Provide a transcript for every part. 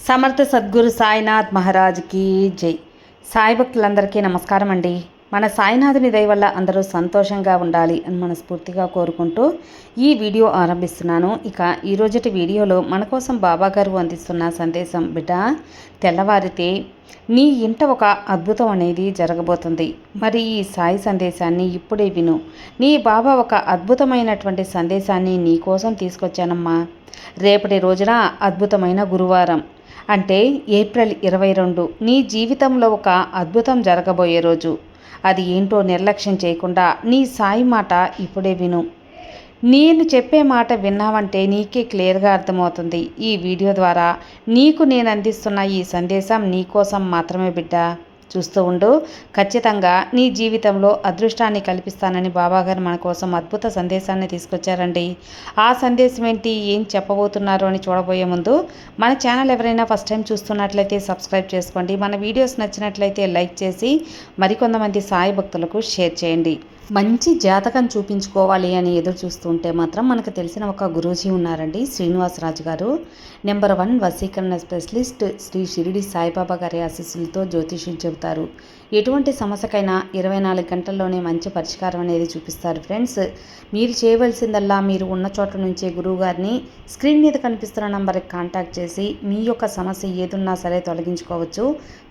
సమర్థ సద్గురు సాయినాథ్ మహారాజ్కి జై. సాయి భక్తులందరికీ నమస్కారం అండి. మన సాయినాథుని దయ వల్ల అందరూ సంతోషంగా ఉండాలి అని మనస్ఫూర్తిగా కోరుకుంటూ ఈ వీడియో ఆరంభిస్తున్నాను. ఇక ఈరోజుటి వీడియోలో మన కోసం బాబాగారు అందిస్తున్న సందేశం, బిడ్డ తెల్లవారితే నీ ఇంట ఒక అద్భుతం అనేది జరగబోతుంది. మరి ఈ సాయి సందేశాన్ని ఇప్పుడే విను. నీ బాబా ఒక అద్భుతమైనటువంటి సందేశాన్ని నీ కోసం తీసుకొచ్చానమ్మా. రేపటి రోజున అద్భుతమైన గురువారం, అంటే ఏప్రిల్ 22 నీ జీవితంలో ఒక అద్భుతం జరగబోయే రోజు. అది ఏంటో నిర్లక్ష్యం చేయకుండా నీ సాయి మాట ఇప్పుడే విను. నేను చెప్పే మాట విన్నావంటే నీకే క్లియర్గా అర్థమవుతుంది. ఈ వీడియో ద్వారా నీకు నేను అందిస్తున్న ఈ సందేశం నీకోసం మాత్రమే బిడ్డ. చూస్తూ ఉండు. ఖచ్చితంగా నీ జీవితంలో అదృష్టాన్ని కల్పిస్తానని బాబాగారు మన కోసం అద్భుత సందేశాన్ని తీసుకొచ్చారండి. ఆ సందేశం ఏంటి, ఏం చెప్పబోతున్నారో అని చూడబోయే ముందు మన ఛానల్ ఎవరైనా ఫస్ట్ టైం చూస్తున్నట్లయితే సబ్స్క్రైబ్ చేసుకోండి. మన వీడియోస్ నచ్చినట్లయితే లైక్ చేసి మరికొంతమంది సాయి భక్తులకు షేర్ చేయండి. మంచి జాతకం చూపించుకోవాలి అని ఎదురు చూస్తుంటే మాత్రం మనకు తెలిసిన ఒక గురూజీ ఉన్నారండి, శ్రీనివాసరాజు గారు. నెంబర్ 1 వశీకరణ స్పెషలిస్ట్. శ్రీ షిరిడి సాయిబాబా గారి ఆశీస్సులతో జ్యోతిష్యం చెబుతారు. ఎటువంటి సమస్యకైనా 24 గంటల్లోనే మంచి పరిష్కారం అనేది చూపిస్తారు. ఫ్రెండ్స్, మీరు చేయవలసిందల్లా మీరు ఉన్న చోట నుంచే గురువు గారిని స్క్రీన్ మీద కనిపిస్తున్న నంబర్కి కాంటాక్ట్ చేసి మీ యొక్క సమస్య ఏదున్నా సరే తొలగించుకోవచ్చు.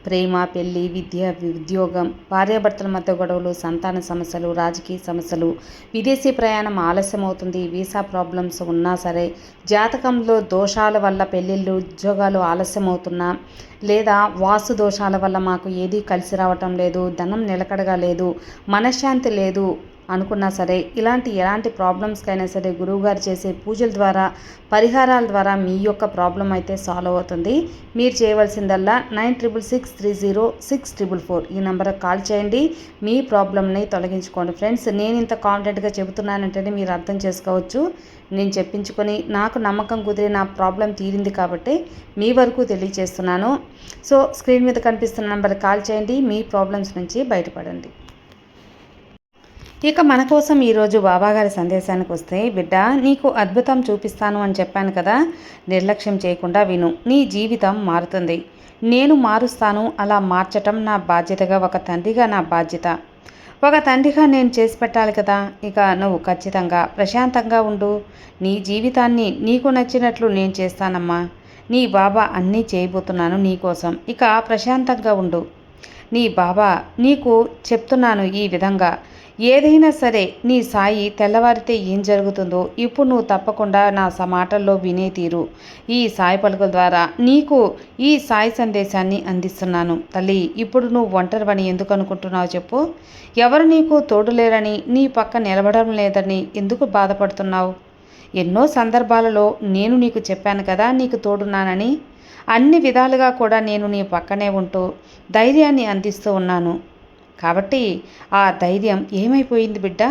ప్రేమ, పెళ్లి, విద్య, ఉద్యోగం, భార్యాభర్తల మధ్య గొడవలు, సంతాన సమస్యలు, రాజకీయ సమస్యలు, విదేశీ ప్రయాణం ఆలస్యం అవుతుంది, వీసా ప్రాబ్లమ్స్ ఉన్నా సరే, జాతకంలో దోషాల వల్ల పెళ్ళిళ్ళు, ఉద్యోగాలు ఆలస్యం అవుతున్నా, లేదా వాస్తు దోషాల వల్ల మాకు ఏదీ కలిసి రావటం లేదు, ధనం నిలకడగా లేదు, మనశ్శాంతి లేదు అనుకున్నా సరే, ఎలాంటి ప్రాబ్లమ్స్కైనా సరే గురువుగారు చేసే పూజల ద్వారా, పరిహారాల ద్వారా మీ యొక్క ప్రాబ్లం అయితే సాల్వ్ అవుతుంది. మీరు చేయవలసిందల్లా 96630644 ఈ నెంబర్కి కాల్ చేయండి. మీ ప్రాబ్లమ్ని తొలగించుకోండి. ఫ్రెండ్స్, నేను ఇంత కాన్ఫిడెంట్గా చెబుతున్నానంటే మీరు అర్థం చేసుకోవచ్చు. నేను చెప్పించుకొని నాకు నమ్మకం కుదిరి నా ప్రాబ్లం తీరింది కాబట్టి మీ వరకు తెలియజేస్తున్నాను. సో స్క్రీన్ మీద కనిపిస్తున్న నెంబర్కి కాల్ చేయండి. మీ ప్రాబ్లమ్స్ నుంచి బయటపడండి. ఇక మన కోసం ఈరోజు బాబాగారి సందేశానికి వస్తే, బిడ్డ నీకు అద్భుతం చూపిస్తాను అని చెప్పాను కదా, నిర్లక్ష్యం చేయకుండా విను. నీ జీవితం మారుతుంది. నేను మారుస్తాను. అలా మార్చటం నా బాధ్యతగా, ఒక తండ్రిగా నా బాధ్యత. ఒక తండ్రిగా నేను చేసి పెట్టాలి కదా. ఇక నువ్వు ఖచ్చితంగా ప్రశాంతంగా ఉండు. నీ జీవితాన్ని నీకు నచ్చినట్లు నేను చేస్తానమ్మా. నీ బాబా అన్నీ చేయబోతున్నాను నీకోసం. ఇక ప్రశాంతంగా ఉండు. నీ బాబా నీకు చెప్తున్నాను ఈ విధంగా, ఏదైనా సరే నీ సాయి తెల్లవారితే ఏం జరుగుతుందో ఇప్పుడు నువ్వు తప్పకుండా నా మాటల్లో వినే తీరు. ఈ సాయి పలుకుల ద్వారా నీకు ఈ సాయి సందేశాన్ని అందిస్తున్నాను. తల్లి, ఇప్పుడు నువ్వు ఒంటరివని ఎందుకు అనుకుంటున్నావు చెప్పు? ఎవరు నీకు తోడు లేరని, నీ పక్క నిలబడడం లేదని ఎందుకు బాధపడుతున్నావు? ఎన్నో సందర్భాలలో నేను నీకు చెప్పాను కదా నీకు తోడున్నానని. అన్ని విధాలుగా కూడా నేను నీ పక్కనే ఉంటూ ధైర్యాన్ని అందిస్తూ ఉన్నాను. కాబట్టి ఆ ధైర్యం ఏమైపోయింది బిడ్డ?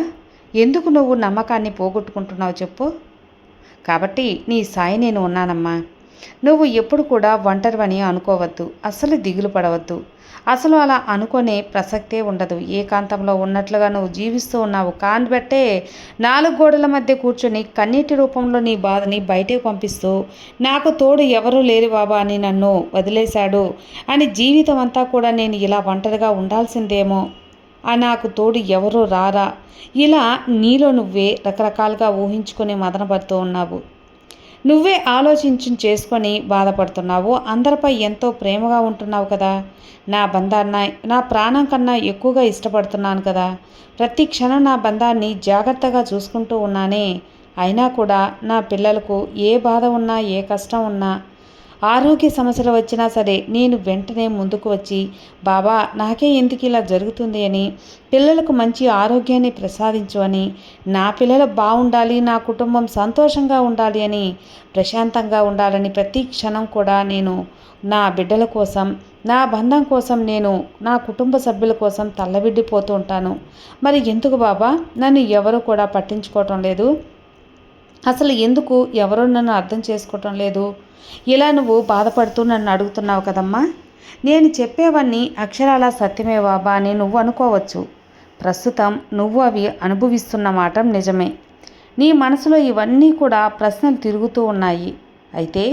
ఎందుకు నువ్వు నమ్మకాన్ని పోగొట్టుకుంటున్నావు చెప్పు? కాబట్టి నీ సాయి నేను ఉన్నానమ్మా. నువ్వు ఎప్పుడు కూడా ఒంటరివని అనుకోవద్దు. అసలు దిగులు పడవద్దు. అసలు అలా అనుకునే ప్రసక్తే ఉండదు. ఏకాంతంలో ఉన్నట్లుగా నువ్వు జీవిస్తూ ఉన్నావు. కానిబట్టే 4 గోడల మధ్య కూర్చొని కన్నీటి రూపంలో నీ బాధని బయటకు పంపిస్తూ, నాకు తోడు ఎవరూ లేరు బాబా అని నన్ను వదిలేశాడు అని, జీవితం అంతా కూడా నేను ఇలా ఒంటరిగా ఉండాల్సిందేమో, నాకు తోడు ఎవరూ రారా, ఇలా నీలో నువ్వే రకరకాలుగా ఊహించుకొని మదనపడుతూ ఉన్నావు. నువ్వే చేసుకొని బాధపడుతున్నావు. అందరిపై ఎంతో ప్రేమగా ఉంటున్నావు కదా. నా బంధాన్ని నా ప్రాణం కన్నా ఎక్కువగా ఇష్టపడుతున్నాను కదా. ప్రతి క్షణం నా బంధాన్ని జాగ్రత్తగా చూసుకుంటూ ఉన్నానే. అయినా కూడా నా పిల్లలకు ఏ బాధ ఉన్నా, ఏ కష్టం ఉన్నా, ఆరోగ్య సమస్యలు వచ్చినా సరే నేను వెంటనే ముందుకు వచ్చి, బాబా నాకే ఎందుకు ఇలా జరుగుతుంది అని, పిల్లలకు మంచి ఆరోగ్యాన్ని ప్రసాదించు అని, నా పిల్లలు బాగుండాలి, నా కుటుంబం సంతోషంగా ఉండాలి అని, ప్రశాంతంగా ఉండాలని ప్రతి క్షణం కూడా నేను నా బిడ్డల కోసం, నా బంధం కోసం, నేను నా కుటుంబ సభ్యుల కోసం తల్లబిడ్డిపోతూ ఉంటాను. మరి ఎందుకు బాబా నన్ను ఎవరు కూడా పట్టించుకోవటం లేదు? అసలు ఎందుకు ఎవరూ నన్ను అర్థం చేసుకోవటం లేదు? ఇలా నువ్వు బాధపడుతూ నన్ను అడుగుతున్నావు కదమ్మా. నేను చెప్పేవన్నీ అక్షరాల సత్యమే బాబా అని నువ్వు అనుకోవచ్చు. ప్రస్తుతం నువ్వు అవి అనుభవిస్తున్న మాట నిజమే. నీ మనసులో ఇవన్నీ కూడా ప్రశ్నలు తిరుగుతూ ఉన్నాయి. అయితే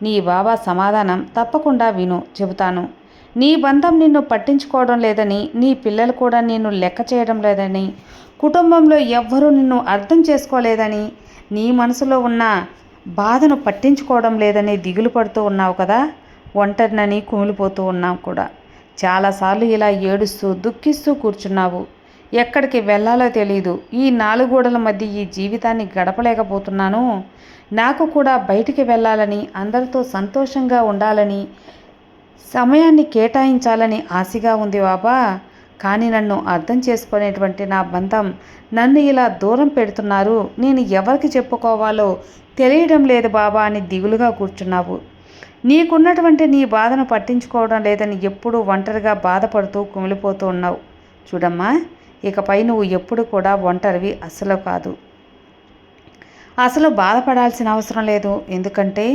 నీ బాబా సమాధానం తప్పకుండా విను, చెబుతాను. నీ బంధం నిన్ను పట్టించుకోవడం లేదని, నీ పిల్లలు కూడా నిన్ను లెక్క చేయడం లేదని, కుటుంబంలో ఎవ్వరూ నిన్ను అర్థం చేసుకోలేదని, నీ మనసులో ఉన్న బాధను పట్టించుకోవడం లేదని దిగులు పడుతూ ఉన్నావు కదా, ఒంటరినని కుమిలిపోతూ ఉన్నావు కూడా. చాలాసార్లు ఇలా ఏడుస్తూ దుఃఖిస్తూ కూర్చున్నావు. ఎక్కడికి వెళ్ళాలో తెలియదు. ఈ నాలుగు గోడల మధ్య ఈ జీవితాన్ని గడపలేకపోతున్నాను. నాకు కూడా బయటికి వెళ్ళాలని, అందరితో సంతోషంగా ఉండాలని, సమయాన్ని కేటాయించాలని ఆశగా ఉంది బాబా. కానీ నన్ను అర్థం చేసుకునేటువంటి నా బంధం నన్ను ఇలా దూరం పెడుతున్నారు. నేను ఎవరికి చెప్పుకోవాలో తెలియడం లేదు బాబా అని దిగులుగా కూర్చున్నావు. నీకున్నటువంటి నీ బాధను పట్టించుకోవడం లేదని ఎప్పుడూ ఒంటరిగా బాధపడుతూ కుమిలిపోతూ ఉన్నావు. చూడమ్మా, ఇకపై నువ్వు ఎప్పుడు కూడా ఒంటరివి అస్సలు కాదు. అసలు బాధపడాల్సిన అవసరం లేదు. ఎందుకంటే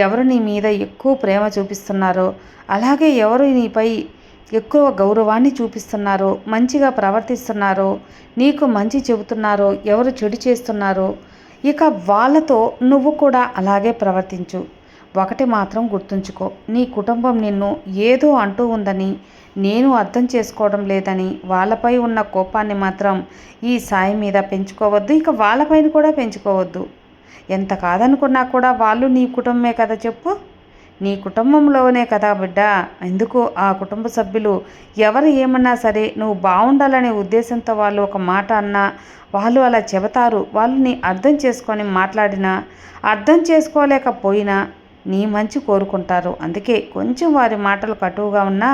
ఎవరు నీ మీద ఎక్కువ ప్రేమ చూపిస్తున్నారో, అలాగే ఎవరు నీపై ఎక్కువ గౌరవాన్ని చూపిస్తున్నారో, మంచిగా ప్రవర్తిస్తున్నారో, నీకు మంచి చెబుతున్నారో, ఎవరు చెడు చేస్తున్నారో, ఇక వాళ్ళతో నువ్వు కూడా అలాగే ప్రవర్తించు. ఒకటి మాత్రం గుర్తుంచుకో, నీ కుటుంబం నిన్ను ఏదో అంటూ ఉందని, నేను అర్థం చేసుకోవడం లేదని వాళ్ళపై ఉన్న కోపాన్ని మాత్రం ఈ సాయి మీద పెంచుకోవద్దు. ఇక వాళ్ళపైన కూడా పెంచుకోవద్దు. ఎంత కాదనుకున్నా కూడా వాళ్ళు నీ కుటుంబమే కదా చెప్పు. నీ కుటుంబంలోనే కదా బిడ్డ. ఎందుకు ఆ కుటుంబ సభ్యులు ఎవరు ఏమన్నా సరే నువ్వు బాగుండాలనే ఉద్దేశంతో వాళ్ళు ఒక మాట అన్నా వాళ్ళు అలా చెబుతారు. వాళ్ళు నీ అర్థం చేసుకొని మాట్లాడినా, అర్థం చేసుకోలేకపోయినా నీ మంచి కోరుకుంటారు. అందుకే కొంచెం వారి మాటలు కటువుగా ఉన్నా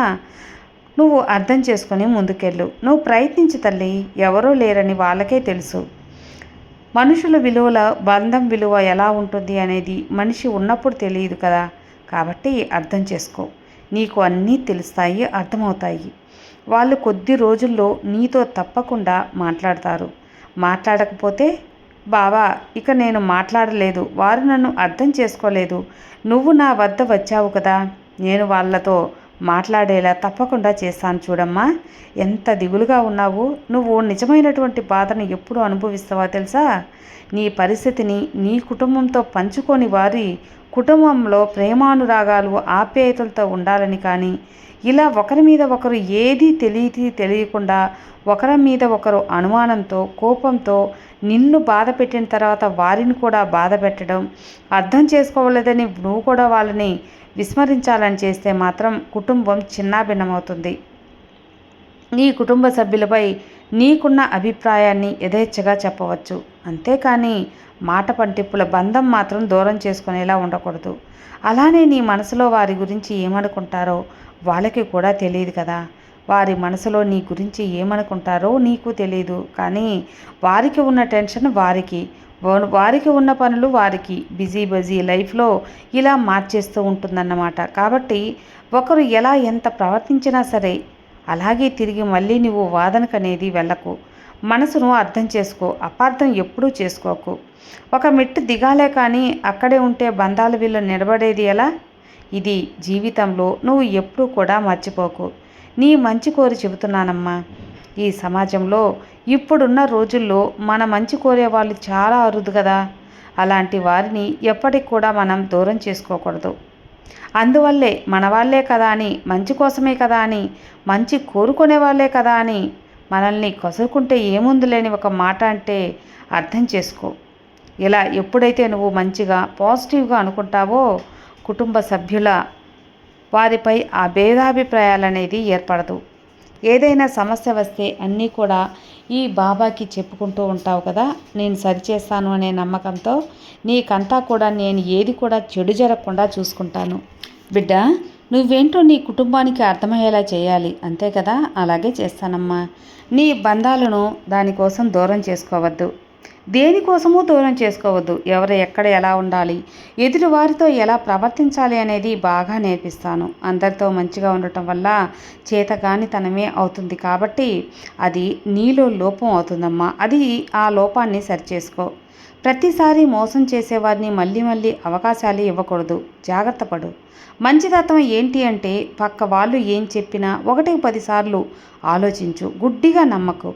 నువ్వు అర్థం చేసుకొని ముందుకెళ్ళు. నువ్వు ప్రయత్నించు తల్లి. ఎవరూ లేరని వాళ్ళకే తెలుసు. మనుషుల విలువల, బంధం విలువ ఎలా ఉంటుంది అనేది మనిషి ఉన్నప్పుడు తెలియదు కదా. కాబట్టి అర్థం చేసుకో. నీకు అన్నీ తెలుస్తాయి, అర్థమవుతాయి. వాళ్ళు కొద్ది రోజుల్లో నీతో తప్పకుండా మాట్లాడతారు. మాట్లాడకపోతే బావా ఇక నేను మాట్లాడలేదు, వారు నన్ను అర్థం చేసుకోలేదు, నువ్వు నా వద్ద వచ్చావు కదా, నేను వాళ్ళతో మాట్లాడేలా తప్పకుండా చేస్తాను. చూడమ్మా, ఎంత దిగులుగా ఉన్నావు. నువ్వు నిజమైనటువంటి బాధను ఎప్పుడు అనుభవిస్తావో తెలుసా? నీ పరిస్థితిని నీ కుటుంబంతో పంచుకొని వారి కుటుంబంలో ప్రేమానురాగాలు, ఆప్యాయతలతో ఉండాలని. కానీ ఇలా ఒకరి మీద ఒకరు ఏదీ తెలియకుండా ఒకరి మీద ఒకరు అనుమానంతో, కోపంతో నిన్ను బాధ పెట్టిన తర్వాత వారిని కూడా బాధ పెట్టడం, అర్థం చేసుకోవలేదని నువ్వు కూడా వాళ్ళని విస్మరించాలని చేస్తే మాత్రం కుటుంబం చిన్నాభిన్నమవుతుంది. నీ కుటుంబ సభ్యులపై నీకున్న అభిప్రాయాన్ని యథేచ్ఛగా చెప్పవచ్చు. అంతేకాని మాట పంటిప్పుల బంధం మాత్రం దూరం చేసుకునేలా ఉండకూడదు. అలానే నీ మనసులో వారి గురించి ఏమనుకుంటారో వాళ్ళకి కూడా తెలియదు కదా. వారి మనసులో నీ గురించి ఏమనుకుంటారో నీకు తెలియదు. కానీ వారికి ఉన్న టెన్షన్ వారికి ఉన్న పనులు వారికి, బిజీ లైఫ్లో ఇలా మార్చేస్తూ ఉంటుందన్నమాట. కాబట్టి ఒకరు ఎంత ప్రవర్తించినా సరే అలాగే తిరిగి మళ్ళీ నువ్వు వాదనకనేది వెళ్ళకు. మనసును అర్థం చేసుకో, అపార్థం ఎప్పుడూ చేసుకోకు. ఒక మెట్టు దిగాలే కానీ అక్కడే ఉంటే బంధాల విలువ నిలబడేది ఎలా? ఇది జీవితంలో నువ్వు ఎప్పుడూ కూడా మర్చిపోకు. నీ మంచి కోరి చెబుతున్నానమ్మా. ఈ సమాజంలో ఇప్పుడున్న రోజుల్లో మన మంచి కోరే వాళ్ళు చాలా అరుదు కదా. అలాంటి వారిని ఎప్పటికి కూడా మనం దూరం చేసుకోకూడదు. అందువల్లే మన వాళ్ళే కదా అని, మంచి కోసమే కదా అని, మంచి కోరుకునే వాళ్ళే కదా అని మనల్ని కసురుకుంటే ఏముందులేని ఒక మాట అంటే అర్థం చేసుకో. ఇలా ఎప్పుడైతే నువ్వు మంచిగా పాజిటివ్గా అనుకుంటావో కుటుంబ సభ్యుల వారిపై ఆ భేదాభిప్రాయాలనేది ఏర్పడదు. ఏదైనా సమస్య వస్తే అన్నీ కూడా ఈ బాబాకి చెప్పుకుంటూ ఉంటావు కదా. నేను సరిచేస్తాను అనే నమ్మకంతో నీకంతా కూడా నేను ఏది కూడా చెడు జరగకుండా చూసుకుంటాను. బిడ్డ, నువ్వేంటో నీ కుటుంబానికి అర్థమయ్యేలా చేయాలి, అంతే కదా. అలాగే చేస్తానమ్మా. నీ బంధాలను దానికోసం దూరం చేసుకోవద్దు, దేనికోసమూ దూరం చేసుకోవద్దు. ఎవరు ఎక్కడ ఎలా ఉండాలి, ఎదుటివారితో ఎలా ప్రవర్తించాలి అనేది బాగా నేర్పిస్తాను. అందరితో మంచిగా ఉండటం వల్ల చేతగానితనమే అవుతుంది. కాబట్టి అది నీలో లోపం అవుతుందమ్మా. అది ఆ లోపాన్ని సరిచేసుకో. ప్రతిసారి మోసం చేసేవారిని మళ్ళీ అవకాశాలు ఇవ్వకూడదు. జాగ్రత్త పడు. మంచితత్వం ఏంటి అంటే పక్క వాళ్ళు ఏం చెప్పినా 1కి 10 సార్లు ఆలోచించు. గుడ్డిగా నమ్మకు.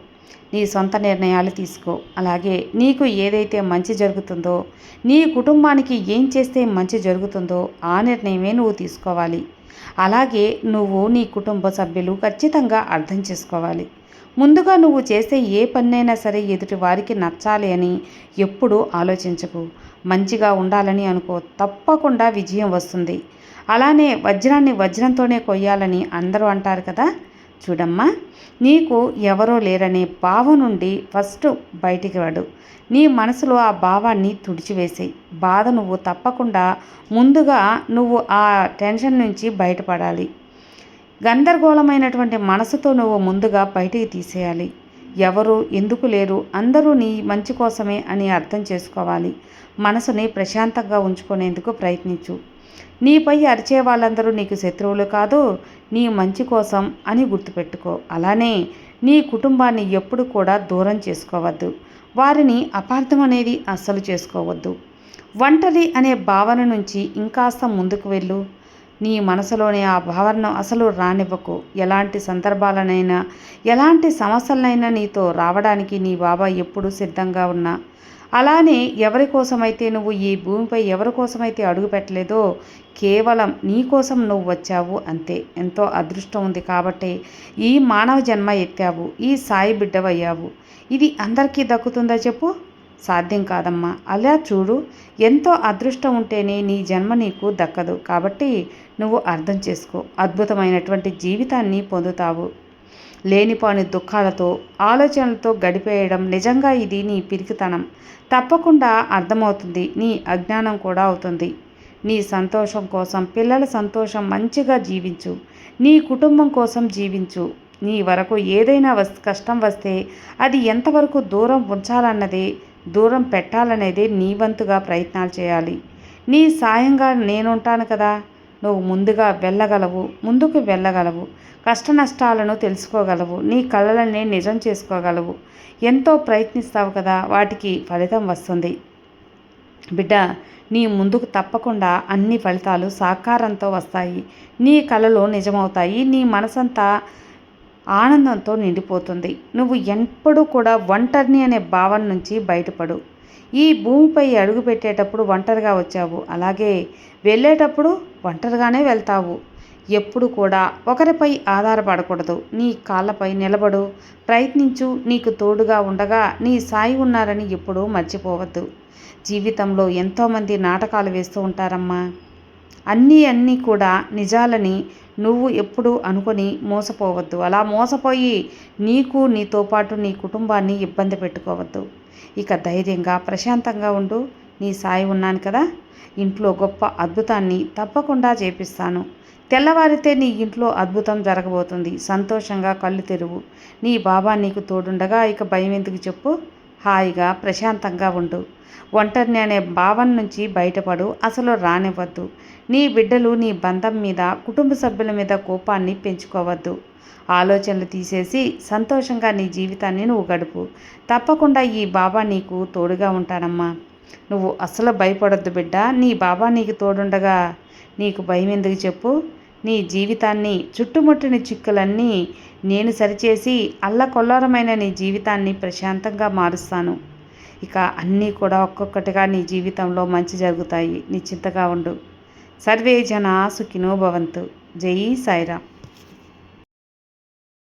నీ సొంత నిర్ణయాలు తీసుకో. అలాగే నీకు ఏదైతే మంచి జరుగుతుందో, నీ కుటుంబానికి ఏం చేస్తే మంచి జరుగుతుందో ఆ నిర్ణయమే నువ్వు తీసుకోవాలి. అలాగే నువ్వు నీ కుటుంబ సభ్యులు ఖచ్చితంగా అర్థం చేసుకోవాలి. ముందుగా నువ్వు చేసే ఏ పన్నైనా సరే ఎదుటి వారికి నచ్చాలి అని ఎప్పుడూ ఆలోచించకు. మంచిగా ఉండాలని అనుకో, తప్పకుండా విజయం వస్తుంది. అలానే వజ్రాన్ని వజ్రంతోనే కొయ్యాలని అందరూ అంటారు కదా. చూడమ్మా, నీకు ఎవరో లేరనే భావం నుండి ఫస్ట్ బయటికి రాడు. నీ మనసులో ఆ భావాన్ని తుడిచివేసేయి. బాధ నువ్వు తప్పకుండా ముందుగా నువ్వు ఆ టెన్షన్ నుంచి బయటపడాలి. గందరగోళమైనటువంటి మనసుతో నువ్వు ముందుగా బయటికి తీసేయాలి. ఎవరు ఎందుకు లేరు, అందరూ నీ మంచి కోసమే అని అర్థం చేసుకోవాలి. మనసుని ప్రశాంతంగా ఉంచుకునేందుకు ప్రయత్నించు. నీపై అరిచే వాళ్ళందరూ నీకు శత్రువులు కాదు, నీ మంచి కోసం అని గుర్తుపెట్టుకో. అలానే నీ కుటుంబాన్ని ఎప్పుడు కూడా దూరం చేసుకోవద్దు. వారిని అపార్థం అనేది అస్సలు చేసుకోవద్దు. ఒంటరి అనే భావన నుంచి ఇంకాస్త ముందుకు వెళ్ళు. నీ మనసులోని ఆ భావనను అసలు రానివ్వకు. ఎలాంటి సందర్భాలనైనా, ఎలాంటి సమస్యలనైనా నీతో రావడానికి నీ బాబా ఎప్పుడూ సిద్ధంగా ఉన్నా. అలానే ఎవరి కోసమైతే నువ్వు ఈ భూమిపై ఎవరి కోసమైతే అడుగు పెట్టలేదో, కేవలం నీ కోసం నువ్వు వచ్చావు అంతే. ఎంతో అదృష్టం ఉంది కాబట్టి ఈ మానవ జన్మ ఎత్తావు, ఈ సాయి బిడ్డవయ్యావు. ఇది అందరికీ దక్కుతుందా చెప్పు? సాధ్యం కాదమ్మా. అలా చూడు, ఎంతో అదృష్టం ఉంటేనే నీ జన్మ నీకు దక్కదు. కాబట్టి నువ్వు అర్థం చేసుకో. అద్భుతమైనటువంటి జీవితాన్ని పొందుతావు. లేనిపోని దుఃఖాలతో, ఆలోచనలతో గడిపేయడం నిజంగా ఇది నీ పిరికితనం. తప్పకుండా అర్థమవుతుంది. నీ అజ్ఞానం కూడా అవుతుంది. నీ సంతోషం కోసం, పిల్లల సంతోషం మంచిగా జీవించు. నీ కుటుంబం కోసం జీవించు. నీ వరకు ఏదైనా కష్టం వస్తే అది ఎంతవరకు దూరం ఉంచాలన్నదే, దూరం పెట్టాలనేదే నీ వంతుగా ప్రయత్నాలు చేయాలి. నీ సాయంగా నేనుంటాను కదా. నువ్వు ముందుకు వెళ్ళగలవు. కష్ట నష్టాలను తెలుసుకోగలవు. నీ కలలనే నిజం చేసుకోగలవు. ఎంతో ప్రయత్నిస్తావు కదా, వాటికి ఫలితం వస్తుంది. బిడ్డ, నీ ముందుకు తప్పకుండా అన్ని ఫలితాలు సాకారంతో వస్తాయి. నీ కలలు నిజమవుతాయి. నీ మనసంతా ఆనందంతో నిండిపోతుంది. నువ్వు ఎప్పుడూ కూడా ఒంటరిని అనే భావన నుంచి బయటపడు. ఈ భూమిపై అడుగు పెట్టేటప్పుడు ఒంటరిగా వచ్చావు, అలాగే వెళ్ళేటప్పుడు ఒంటరిగానే వెళ్తావు. ఎప్పుడు కూడా ఒకరిపై ఆధారపడకూడదు. నీ కాళ్ళపై నిలబడు, ప్రయత్నించు. నీకు తోడుగా ఉండగా నీ సాయి ఉన్నారని ఎప్పుడూ మర్చిపోవద్దు. జీవితంలో ఎంతోమంది నాటకాలు వేస్తూ ఉంటారమ్మా. అన్నీ కూడా నిజాలని నువ్వు ఎప్పుడు అనుకొని మోసపోవద్దు. అలా మోసపోయి నీతో పాటు నీ కుటుంబాన్ని ఇబ్బంది పెట్టుకోవద్దు. ఇక ధైర్యంగా ప్రశాంతంగా ఉండు. నీ సాయి ఉన్నాను కదా. ఇంట్లో గొప్ప అద్భుతాన్ని తప్పకుండా చేపిస్తాను. తెల్లవారితే నీ ఇంట్లో అద్భుతం జరగబోతుంది. సంతోషంగా కళ్ళు తెరువు. నీ బాబా నీకు తోడుండగా ఇక భయం ఎందుకు చెప్పు. హాయిగా ప్రశాంతంగా ఉండు. ఒంటరిని అనే భావం నుంచి బయటపడు. అసలు రానివ్వద్దు. నీ బిడ్డలు, నీ బంధం మీద, కుటుంబ సభ్యుల మీద కోపాన్ని పెంచుకోవద్దు. ఆలోచనలు తీసేసి సంతోషంగా నీ జీవితాన్ని నువ్వు గడుపు. తప్పకుండా ఈ బాబా నీకు తోడుగా ఉంటానమ్మా. నువ్వు అస్సలు భయపడొద్దు బిడ్డ. నీ బాబా నీకు తోడుండగా నీకు భయం ఎందుకు చెప్పు. నీ జీవితాన్ని, చుట్టుముట్టిన చిక్కులన్నీ నేను సరిచేసి అల్లకొల్లారమైన నీ జీవితాన్ని ప్రశాంతంగా మారుస్తాను. ఇక అన్నీ కూడా ఒక్కొక్కటిగా నీ జీవితంలో మంచి జరుగుతాయి. నిశ్చింతగా ఉండు. సర్వే జనా సుఖినో భవంతు. జై సాయిరామ్.